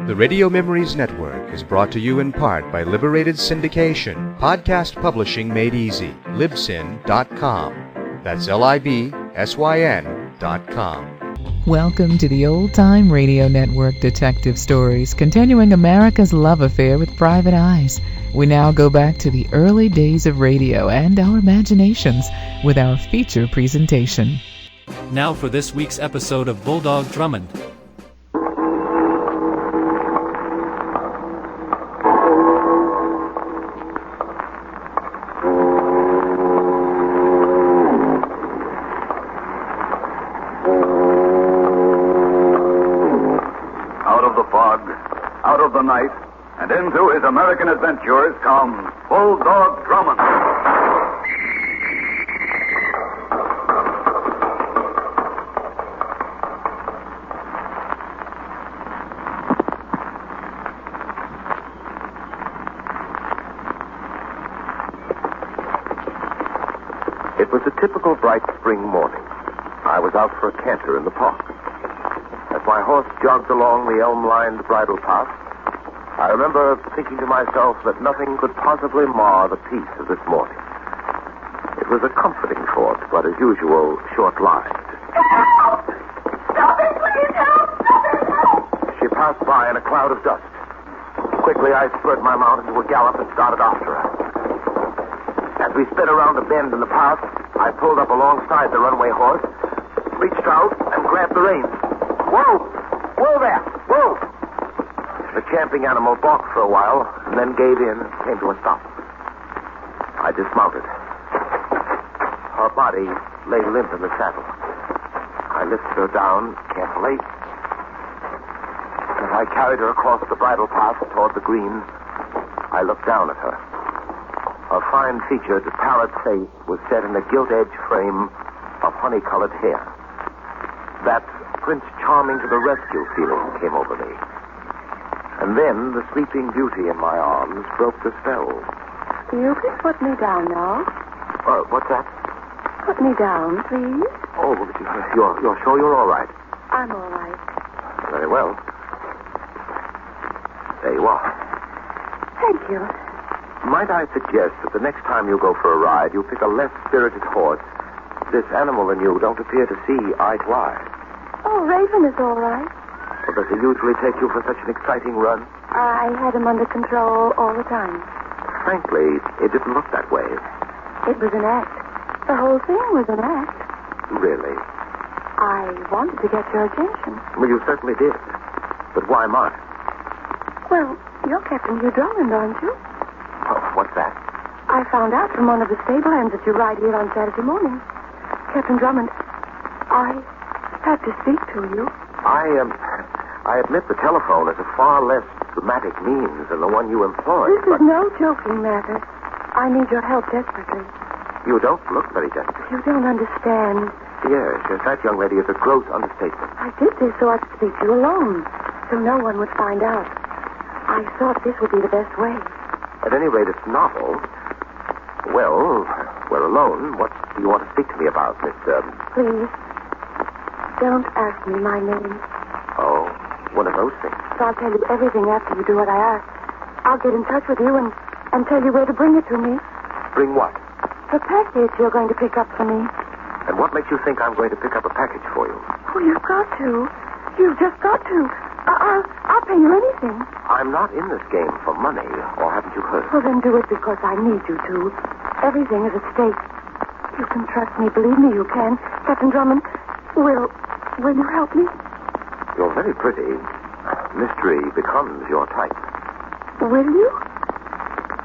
The Radio Memories Network is brought to you in part by Liberated Syndication, podcast publishing made easy, libsyn.com. That's libsyn.com. Welcome to the Old Time Radio Network Detective Stories, continuing America's love affair with private eyes. We now go back to the early days of radio and our imaginations with our feature presentation. Now for this week's episode of Bulldog Drummond. Out of the night, and into his American adventures comes Bulldog Drummond. It was a typical bright spring morning. I was out for a canter in the park. As my horse jogged along the elm-lined bridle path, I remember thinking to myself that nothing could possibly mar the peace of this morning. It was a comforting thought, but as usual, short-lived. Help! Stop it, please! Help! Stop it! Help! She passed by in a cloud of dust. Quickly, I spurred my mount into a gallop and started after her. As we sped around a bend in the path, I pulled up alongside the runaway horse, reached out, and grabbed the reins. Whoa! Whoa there! Whoa! The champing animal balked for a while, and then gave in and came to a stop. I dismounted. Her body lay limp in the saddle. I lifted her down carefully. As I carried her across the bridle path toward the green, I looked down at her. Her fine-featured, pallid face was set in a gilt-edged frame of honey-colored hair. That Prince Charming to the rescue feeling came over me. And then the sleeping beauty in my arms broke the spell. You can put me down now. What's that? Put me down, please. Oh, you're sure you're all right? I'm all right. Very well. There you are. Thank you. Might I suggest that the next time you go for a ride, you pick a less spirited horse? This animal and you don't appear to see eye to eye. Oh, Raven is all right. Well, does he usually take you for such an exciting run? I had him under control all the time. Frankly, it didn't look that way. It was an act. The whole thing was an act. Really? I wanted to get your attention. Well, you certainly did. But why mine? Well, you're Captain Hugh Drummond, aren't you? Oh, what's that? I found out from one of the stable hands that you ride here on Saturday morning. Captain Drummond, I had to speak to you. I admit the telephone is a far less dramatic means than the one you employ. This is no joking matter. I need your help desperately. You don't look very desperate. You don't understand. Yes, that young lady is a gross understatement. I did this so I could speak to you alone, so no one would find out. I thought this would be the best way. At any rate, it's novel. Well, we're alone. What do you want to speak to me about, Miss... Please, don't ask me my name. Oh, one of those things. So I'll tell you everything after you do what I ask. I'll get in touch with you and tell you where to bring it to me. Bring what? The package you're going to pick up for me. And what makes you think I'm going to pick up a package for you? Oh, you've got to. You've just got to. I'll pay you anything. I'm not in this game for money, or haven't you heard? Well, then do it because I need you to. Everything is at stake. You can trust me. Believe me, you can. Captain Drummond, will you help me? You're very pretty. Mystery becomes your type. Will you?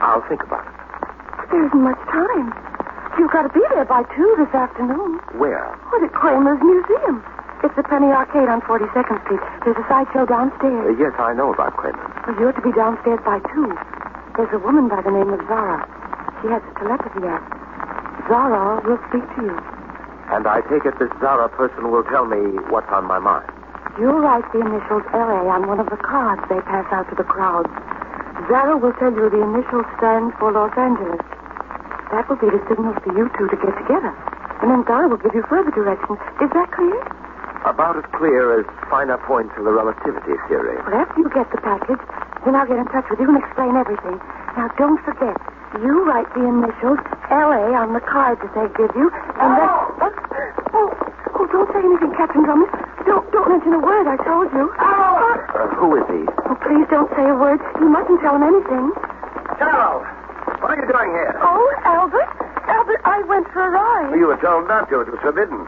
I'll think about it. There isn't much time. You've got to be there by 2 this afternoon. Where? Well, at Kramer's Museum. It's the Penny Arcade on 42nd Street. There's a sideshow downstairs. Yes, I know about Kramer. Well, you're to be downstairs by 2. There's a woman by the name of Zara. She has a telepathy app. Zara will speak to you. And I take it this Zara person will tell me what's on my mind. You'll write the initials LA on one of the cards they pass out to the crowd. Zara will tell you the initials stand for Los Angeles. That will be the signal for you two to get together. And then Zara will give you further directions. Is that clear? About as clear as finer points of the relativity theory. Well, after you get the package, then I'll get in touch with you and explain everything. Now, don't forget, you write the initials L.A. on the card that they give you, and then... Oh, don't say anything, Captain Drummond. Don't mention a word, I told you. Who is he? Oh, please don't say a word. You mustn't tell him anything. Carol, what are you doing here? Oh, Albert, I went for a ride. You were told not to. It was forbidden.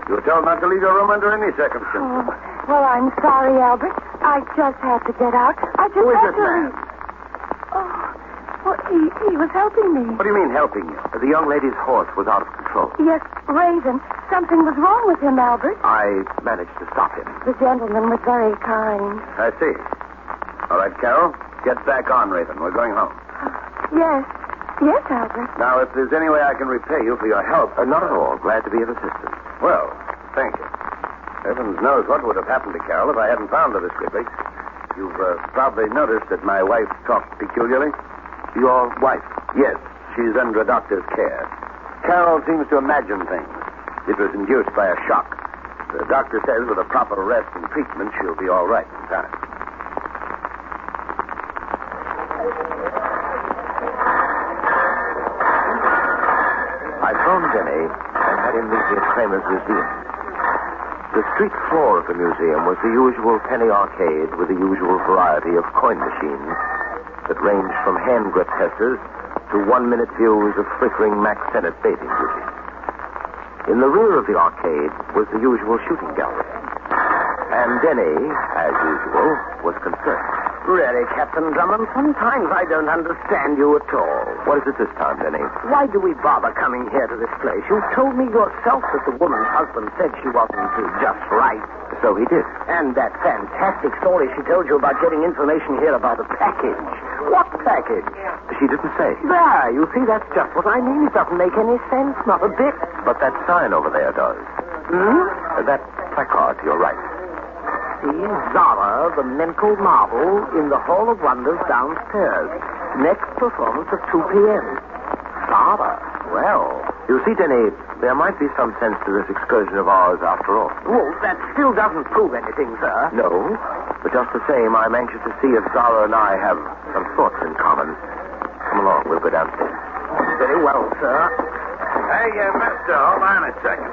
You were told not to leave your room under any circumstances. Oh, well, I'm sorry, Albert. I just had to get out. Who is this man? Oh, well, he was helping me. What do you mean, helping you? The young lady's horse was out of control. Yes, Raven. Something was wrong with him, Albert. I managed to stop him. The gentleman was very kind. I see. All right, Carol, get back on, Raven. We're going home. Yes, Albert. Now, if there's any way I can repay you for your help... Not at all. Glad to be of assistance. Well, thank you. Heavens knows what would have happened to Carol if I hadn't found her discreetly. You've probably noticed that my wife talks peculiarly. Your wife? Yes, she's under a doctor's care. Carol seems to imagine things. It was induced by a shock. The doctor says with a proper rest and treatment, she'll be all right in time. I phoned Denny and had him meet me at Kramer's museum. The street floor of the museum was the usual penny arcade with the usual variety of coin machines that ranged from hand grip testers to 1-minute views of flickering Mack Sennett bathing beauties. In the rear of the arcade was the usual shooting gallery. And Denny, as usual, was concerned. Really, Captain Drummond, sometimes I don't understand you at all. What is it this time, Denny? Why do we bother coming here to this place? You told me yourself that the woman's husband said she wasn't just right. So he did. And that fantastic story she told you about getting information here about a package. What package? She didn't say. There, you see, that's just what I mean. It doesn't make any sense, not a bit. But that sign over there does. That placard to your right. See, Zara, the mental marvel, in the Hall of Wonders downstairs. Next performance at 2 p.m. Zara, well. You see, Denny, there might be some sense to this excursion of ours after all. Well, that still doesn't prove anything, sir. No, but just the same, I'm anxious to see if Zara and I have some thoughts in common. Come along, we'll go downstairs. Very well, sir. Hey, mister, hold on a second.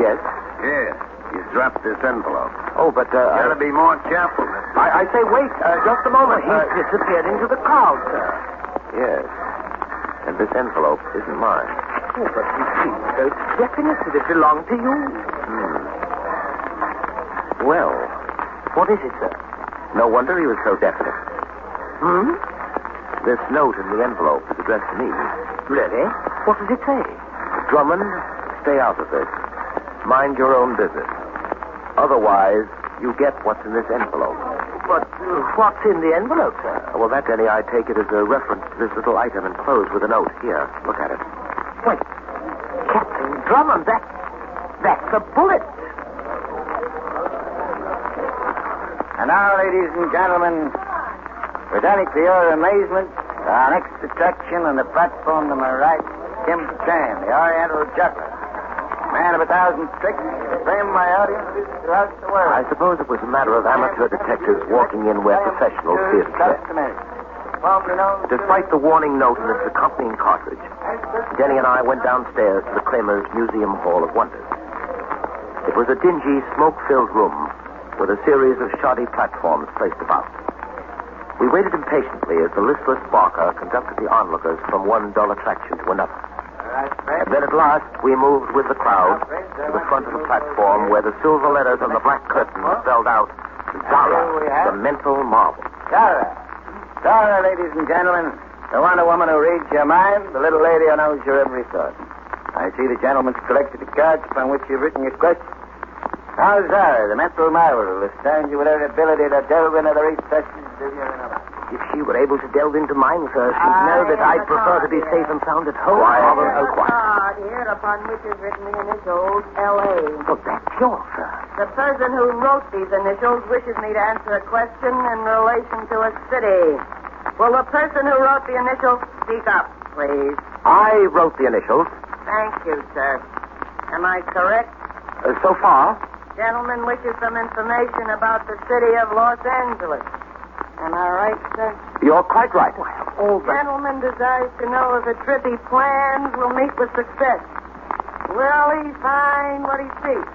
Yes? Yes, he's dropped this envelope. Oh, but, Gotta be more careful, mister. I say, wait, just a moment. He's disappeared into the crowd, sir. Yes. And this envelope isn't mine. Oh, but you see, so definite that it belonged to you. Well, What is it, sir? no wonder he was so definite. This note in the envelope is addressed to me. Really? What does it say? Drummond, stay out of this. Mind your own business. Otherwise, you get what's in this envelope. But what's in the envelope, sir? Well, that, Denny, I take it as a reference to this little item enclosed with a note. Here, look at it. Wait. Captain Drummond, that's a bullet. And now, ladies and gentlemen, presenting to your amazement, our next attraction on the platform to my right, Kim Chan, the Oriental juggler. Man of 1,000 tricks, framed my audience throughout the world. I suppose it was a matter of amateur detectives walking in where professionals feared to tread. Customary. Formerly known Despite the warning note and its accompanying cartridge, Denny and I went downstairs to the Kramer's Museum Hall of Wonders. It was a dingy, smoke-filled room with a series of shoddy platforms placed about. We waited impatiently as the listless Barker conducted the onlookers from one dull attraction to another. And then at last, we moved with the crowd to the front of the platform where the silver letters on the black curtain spelled out, Zara, the mental marvel. Zara, ladies and gentlemen, the Wonder Woman who reads your mind, the little lady who knows your every thought. I see the gentleman's collected the cards upon which you've written your question. Now, Zara, the mental marvel, will astound you with her ability to delve into the recesses of your inner life. If she were able to delve into mine, sir, she'd know that I'd prefer to be safe and sound at home rather than elsewhere. Card here upon which is written the initials L.A. Oh, that's yours, sir. The person who wrote these initials wishes me to answer a question in relation to a city. Will the person who wrote the initials speak up, please? I wrote the initials. Thank you, sir. Am I correct? So far, Gentleman wishes some information about the city of Los Angeles. Am I right, sir? You're quite right. Gentleman desires to know if the trip he plans will meet with success. Will he find what he seeks?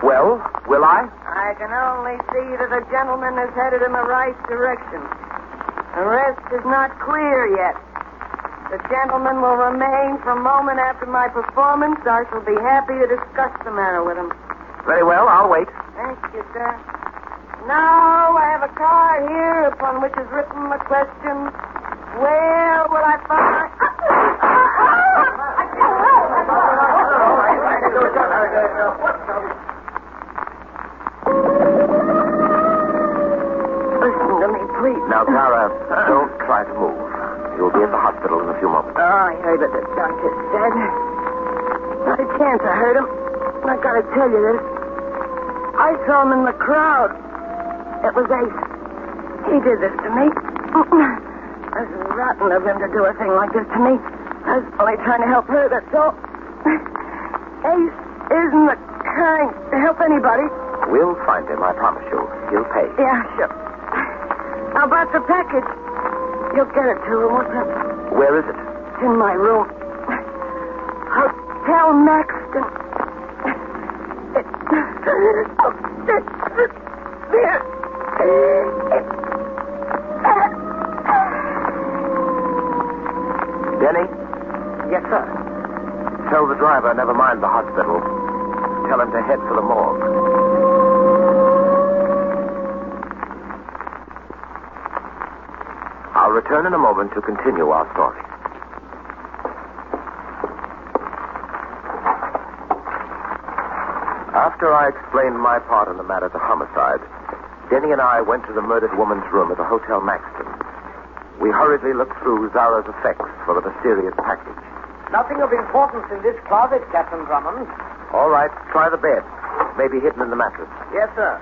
Well, will I? I can only see that the gentleman is headed in the right direction. The rest is not clear yet. The gentleman will remain for a moment after my performance. I shall be happy to discuss the matter with him. Very well, I'll wait. Thank you, sir. Now I have a card here upon which is written the question, where will I find... Listen to me, please. Now, Tara, don't try to move. You'll be at the hospital in a few moments. Oh, I heard what the doctor said. Not a chance I heard him. I gotta tell you this. I saw him in the crowd. It was Ace. He did this to me. That's rotten of him to do a thing like this to me. I was only trying to help her, that's all. Ace isn't the kind to help anybody. We'll find him, I promise you. He'll pay. Yeah, sure. How about the package? You'll get it to him, won't you? Where is it? It's in my room. Hotel Maxton. There. Denny? Yes, sir. Tell the driver never mind the hospital. Tell him to head for the morgue. I'll return in a moment to continue our story. After I explained my part in the matter to homicide, Denny and I went to the murdered woman's room at the Hotel Maxton. We hurriedly looked through Zara's effects for the mysterious package. Nothing of importance in this closet, Captain Drummond. All right, try the bed. It may be hidden in the mattress. Yes, sir.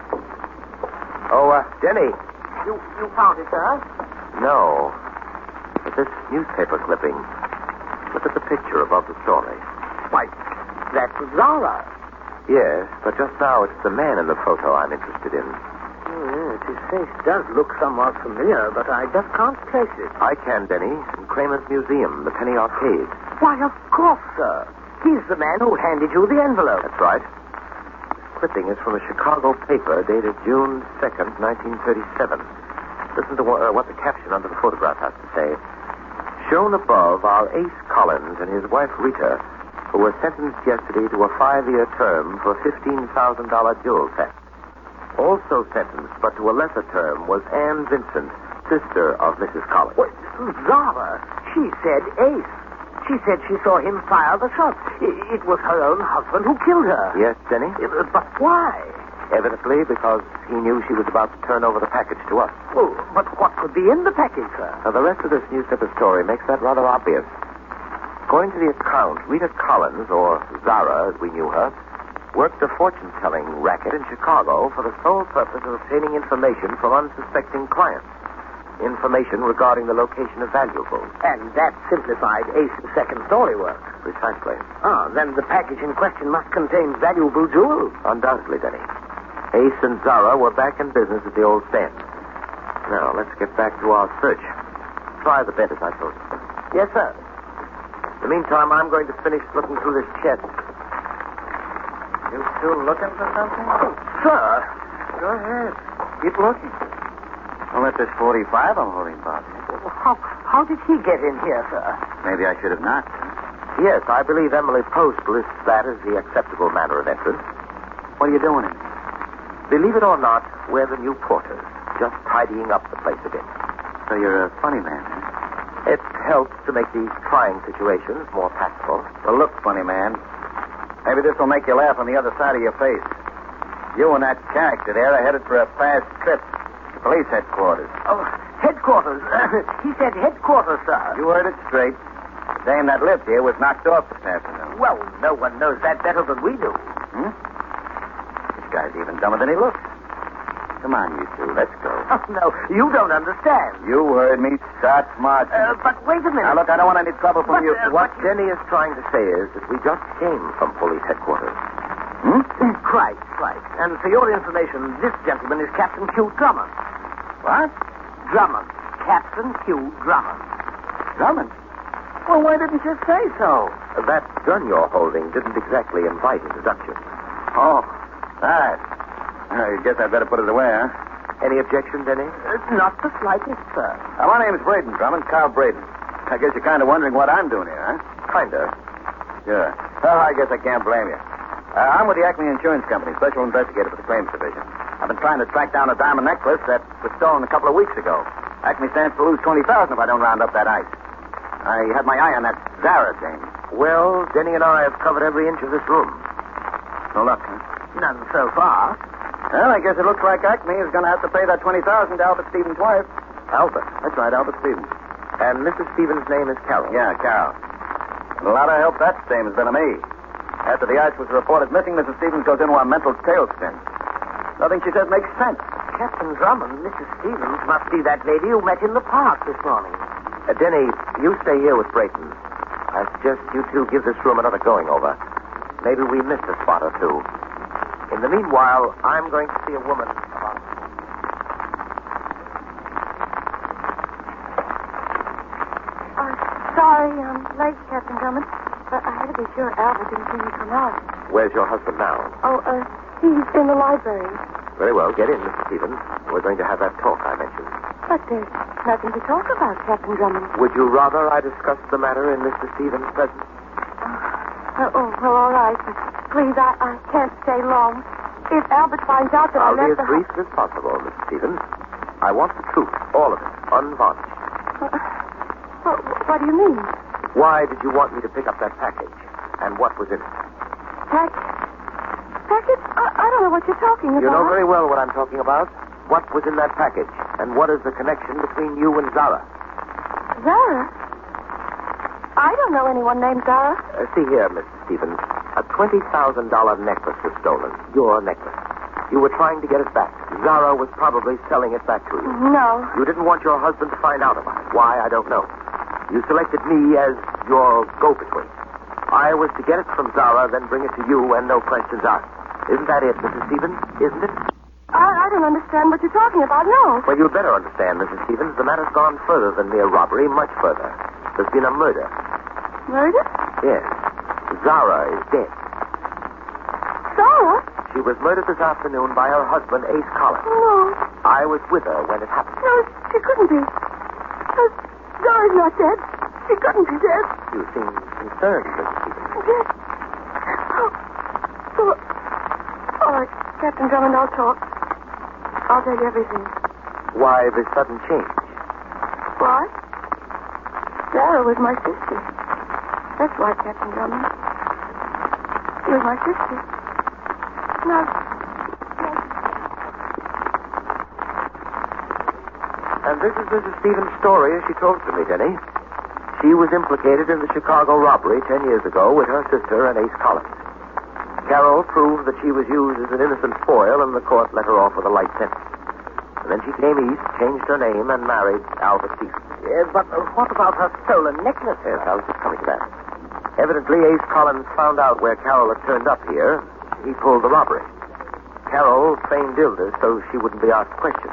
Oh, Denny. You found it, sir? No. But this newspaper clipping. Look at the picture above the story. Why, that's Zara. Yes, but just now it's the man in the photo I'm interested in. Oh, yes, his face does look somewhat familiar, but I just can't trace it. I can, Denny. In Kramer's Museum, the Penny Arcade. Why, of course, sir. He's the man who handed you the envelope. That's right. This clipping is from a Chicago paper dated June 2nd, 1937. Listen to what the caption under the photograph has to say. Shown above are Ace Collins and his wife Rita, who were sentenced yesterday to a 5-year term for a $15,000 jewel theft. Also sentenced, but to a lesser term, was Ann Vincent, sister of Mrs. Collins. What? Zara, she said Ace. She said she saw him fire the shot. It was her own husband who killed her. Yes, Denny? But why? Evidently because he knew she was about to turn over the package to us. Oh, but what could be in the package, sir? Now, the rest of this newspaper story makes that rather obvious. According to the account, Rita Collins, or Zara as we knew her, worked a fortune-telling racket in Chicago for the sole purpose of obtaining information from unsuspecting clients. Information regarding the location of valuables. And that simplified Ace's second story work. Precisely. Ah, then the package in question must contain valuable jewels. Undoubtedly, Denny. Ace and Zara were back in business at the old stand. Now, let's get back to our search. Try the bed, as I told you. Yes, sir. In the meantime, I'm going to finish looking through this chest. You still looking for something? Oh, sir. Go ahead. Keep looking. Well, at this 45 I'm holding about here. How did he get in here, sir? Maybe I should have knocked. Yes, I believe Emily Post lists that as the acceptable manner of entrance. What are you doing in here? Believe it or not, we're the new porters, just tidying up the place a bit. So you're a funny man, huh? It helps to make these trying situations more tactful. Well, look, funny man. Maybe this will make you laugh on the other side of your face. You and that character there are headed for a fast trip to police headquarters. Oh, headquarters. He said headquarters, sir. You heard it straight. The dame that lived here was knocked off this afternoon. Well, no one knows that better than we do. This guy's even dumber than he looks. Come on, you two. Let's go. Oh, no, you don't understand. You heard me. Start marching. But wait a minute. Now, look, I don't want any trouble from you. What Jenny is trying to say is that we just came from police headquarters. Hmm? Quite. And for your information, this gentleman is Captain Q. Drummond. What? Drummond. Captain Q. Drummond. Drummond? Well, why didn't you say so? That gun you're holding didn't exactly invite introduction. Oh, right. I guess I'd better put it away, huh? Any objection, Denny? Not the slightest, sir. My name's Braden, Drummond, Carl Braden. I guess you're kind of wondering what I'm doing here, huh? Kinda. Sure. Well, I guess I can't blame you. I'm with the Acme Insurance Company, special investigator for the claims division. I've been trying to track down a diamond necklace that was stolen a couple of weeks ago. Acme stands to lose $20,000 if I don't round up that ice. I had my eye on that Zara dame. Well, Denny and I have covered every inch of this room. No luck, huh? None so far. Well, I guess it looks like Acme is going to have to pay that $20,000 to Albert Stevens' wife. Albert. That's right, Albert Stevens. And Mrs. Stevens' name is Carol. Yeah, Carol. And a lot of help that dame has been to me. After the ice was reported missing, Mrs. Stevens goes into a mental tailspin. Nothing she says makes sense. Captain Drummond, Mrs. Stevens must be that lady you met in the park this morning. Denny, you stay here with Brayton. I suggest you two give this room another going over. Maybe we missed a spot or two. In the meanwhile, I'm going to see a woman about... Sorry, I'm late, Captain Drummond. But I had to be sure Albert didn't see me come out. Where's your husband now? He's in the library. Very well. Get in, Mr. Stevens. We're going to have that talk I mentioned. But there's nothing to talk about, Captain Drummond. Would you rather I discuss the matter in Mr. Stevens' presence? Well, all right. But please, I can't stay long. If Albert finds out that I'll I be left as brief as possible, Mr. Stevens. I want the truth, all of it, unvarnished. What do you mean? Why did you want me to pick up that package? And what was in it? Package? I don't know what you're talking about. You know very well what I'm talking about. What was in that package? And what is the connection between you and Zara? Zara? I don't know anyone named Zara. See here, Mr. Stevens. A $20,000 necklace was stolen. Your necklace. You were trying to get it back. Zara was probably selling it back to you. No. You didn't want your husband to find out about it. Why, I don't know. You selected me as your go-between. I was to get it from Zara, then bring it to you, and no questions asked. Isn't that it, Mrs. Stevens? Isn't it? I don't understand what you're talking about, no. Well, you'd better understand, Mrs. Stevens. The matter's gone further than mere robbery, much further. There's been a murder. Murder? Yes. Zara is dead. Zara? She was murdered this afternoon by her husband, Ace Collins. No. I was with her when it happened. No, she couldn't be. Zara's not dead. She couldn't be dead. You seem concerned, Mrs. Stevens. Dead? Oh. All right, Captain Drummond, I'll talk. I'll tell you everything. Why this sudden change? Why? Zara was my sister. That's why, Captain Drummond. She was my sister. Now, And this is Mrs. Stevens' story as she told it to me, Denny. She was implicated in the Chicago robbery 10 years ago with her sister and Ace Collins. Carol proved that she was used as an innocent foil, and the court let her off with a light sentence. And then she came east, changed her name, and married Albert Stevens. But what about her stolen necklace? Yes, I was just coming to that. Evidently, Ace Collins found out where Carol had turned up here. He pulled the robbery. Carol feigned illness so she wouldn't be asked questions.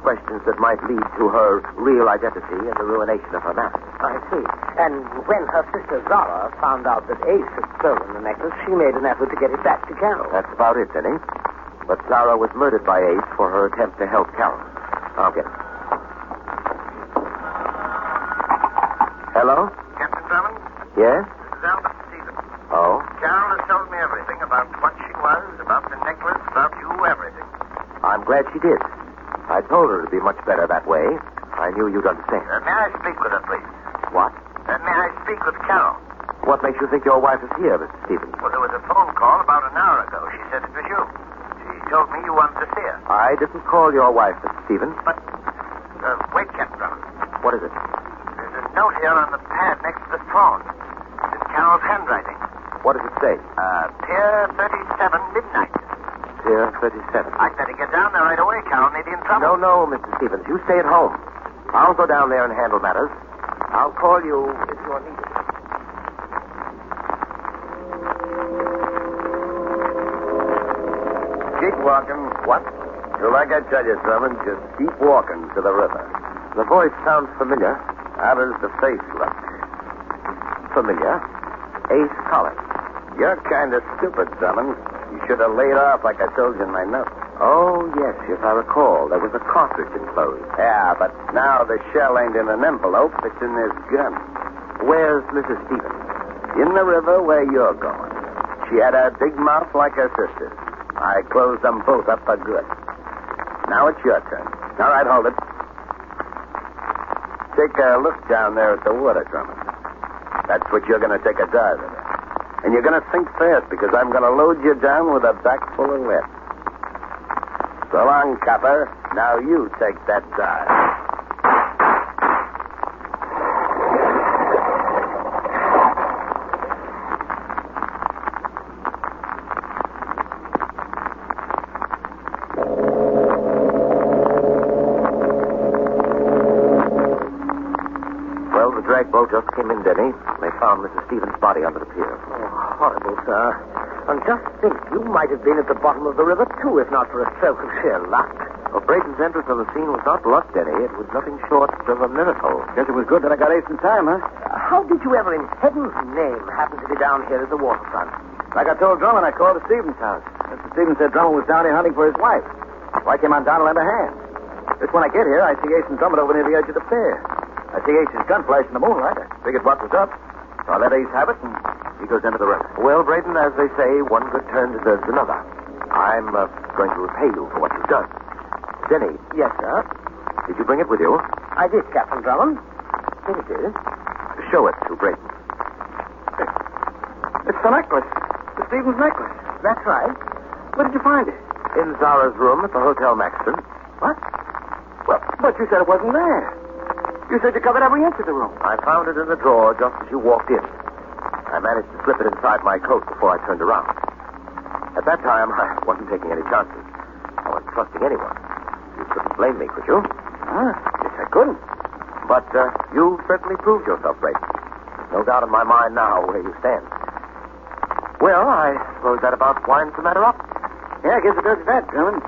Questions that might lead to her real identity and the ruination of her marriage. I see. And when her sister Zara found out that Ace had stolen the necklace, she made an effort to get it back to Carol. That's about it, Denny. But Zara was murdered by Ace for her attempt to help Carol. I'll get it. Hello? Captain Drummond? Yes? This is Albert Stevens. Oh? Carol has told me everything about what she was, about the necklace, about you, everything. I'm glad she did. I told her it'd be much better that way. I knew you'd understand. May I speak with her, please? What? May I speak with Carol? What makes you think your wife is here, Mr. Stevens? Well, there was a phone call about an hour ago. She said it was you. She told me you wanted to see her. I didn't call your wife, Mr. Stevens. But, wait, Captain Drummond. What is it? There's a note here on the pad next to the phone. It's in Carol's handwriting. What does it say? Pier 37, midnight. Pier 37. I'd better get down there right away, Carol. May be in trouble. No, Mr. Stevens. You stay at home. I'll go down there and handle matters. I'll call you if you're needed. keep walking. What? So like I tell you, Drummond, just keep walking to the river. The voice sounds familiar. How does the face look? Familiar. Ace Collins. You're kind of stupid, Drummond. You should have laid off like I told you in my note. Oh, yes, I recall. There was a cartridge enclosed. Yeah, but now the shell ain't in an envelope. It's in this gun. Where's Mrs. Stevens? In the river where you're going. She had a big mouth like her sister's. I closed them both up for good. Now it's your turn. All right, hold it. Take a look down there at the water, Drummond. That's what you're going to take a dive in. And you're going to think fast because I'm going to load you down with a back full of lead. So long, copper. Now you take that dive. Boat just came in, Denny. They found Mrs. Stevens' body under the pier. Oh, horrible, sir. And just think, you might have been at the bottom of the river, too, if not for a stroke of sheer luck. Well, Brayton's entrance on the scene was not luck, Denny. It was nothing short of a miracle. Guess it was good that I got Ace in time, huh? How did you ever, in heaven's name, happen to be down here at the waterfront? Like I told Drummond, I called the Stevens house. Mr. Stevens said Drummond was down here hunting for his wife. So I came on down to lend a hand. Just when I get here, I see Ace and Drummond over near the edge of the pier. I see Ace's gun flash in the moonlight. I figured what was up. So I let Ace have it, and he goes into the river. Well, Brayton, as they say, one good turn deserves another. I'm going to repay you for what you've done. Denny. Yes, sir? Did you bring it with you? I did, Captain Drummond. Here it is. Show it to Brayton. It's the necklace. The Stevens necklace. That's right. Where did you find it? In Zara's room at the Hotel Maxton. What? Well, but you said it wasn't there. You said you covered every inch of the room. I found it in the drawer just as you walked in. I managed to slip it inside my coat before I turned around. At that time, I wasn't taking any chances. I wasn't trusting anyone. You couldn't blame me, could you? Yes, I couldn't. But you certainly proved yourself, Brayton. No doubt in my mind now where you stand. Well, I suppose that about winds the matter up. Yeah, I guess it does that, Drummond.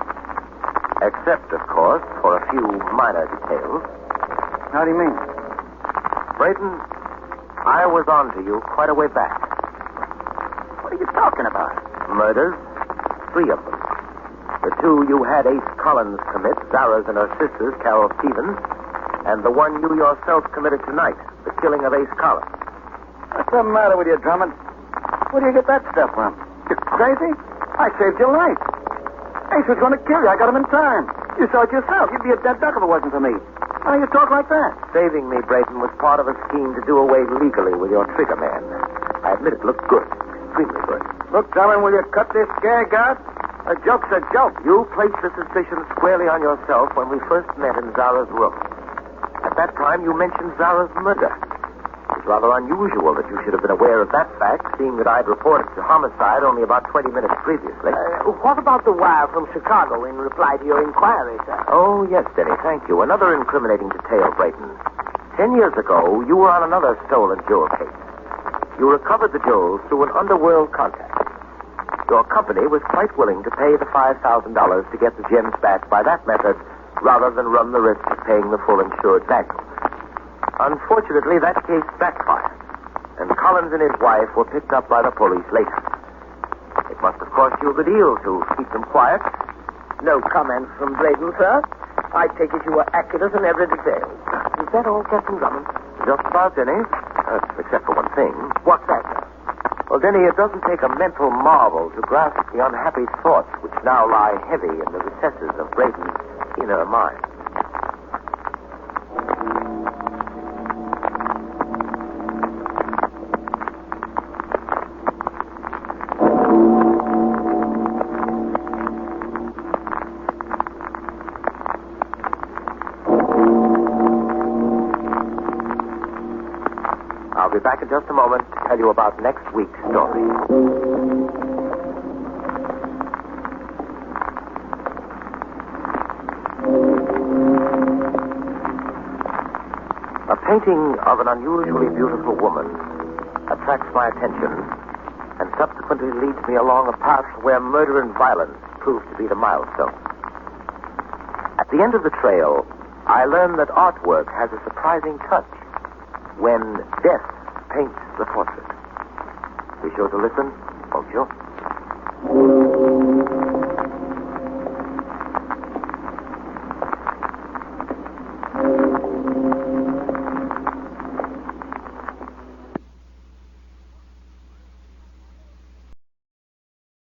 Except, of course, for a few minor details. How do you mean? Brayton, I was on to you quite a way back. What are you talking about? Murders. 3 of them. The 2 you had Ace Collins commit, Zara's and her sister's, Carol Stevens, and the one you yourself committed tonight, the killing of Ace Collins. What's the matter with you, Drummond? Where do you get that stuff from? You crazy? I saved your life. Ace was going to kill you. I got him in time. You saw it yourself. You'd be a dead duck if it wasn't for me. Why do you talk like that? Saving me, Brayton, was part of a scheme to do away legally with your trigger man. I admit it looked good. Extremely good. Look, Drummond, will you cut this gag out? A joke's a joke. You placed the suspicion squarely on yourself when we first met in Zara's room. At that time, you mentioned Zara's murder. It's rather unusual that you should have been aware of that fact, seeing that I'd reported to homicide only about 20 minutes previously. What about the wire from Chicago in reply to your inquiry, sir? Oh, yes, Denny, thank you. Another incriminating detail, Brayton. 10 years ago, you were on another stolen jewel case. You recovered the jewels through an underworld contact. Your company was quite willing to pay the $5,000 to get the gems back by that method, rather than run the risk of paying the full insured value. Unfortunately, that case backfired, and Collins and his wife were picked up by the police later. It must have cost you a good deal to keep them quiet. No comment from Brayton, sir. I take it you were accurate in every detail. Is that all, Captain Drummond? Just about, Denny. Except for one thing. What's that, sir? Well, Denny, it doesn't take a mental marvel to grasp the unhappy thoughts which now lie heavy in the recesses of Brayton's inner mind. I'll be back in just a moment to tell you about next week's story. A painting of an unusually beautiful woman attracts my attention and subsequently leads me along a path where murder and violence proved to be the milestone. At the end of the trail, I learned that artwork has a surprising touch when death paints the portrait. Be sure to listen, won't you?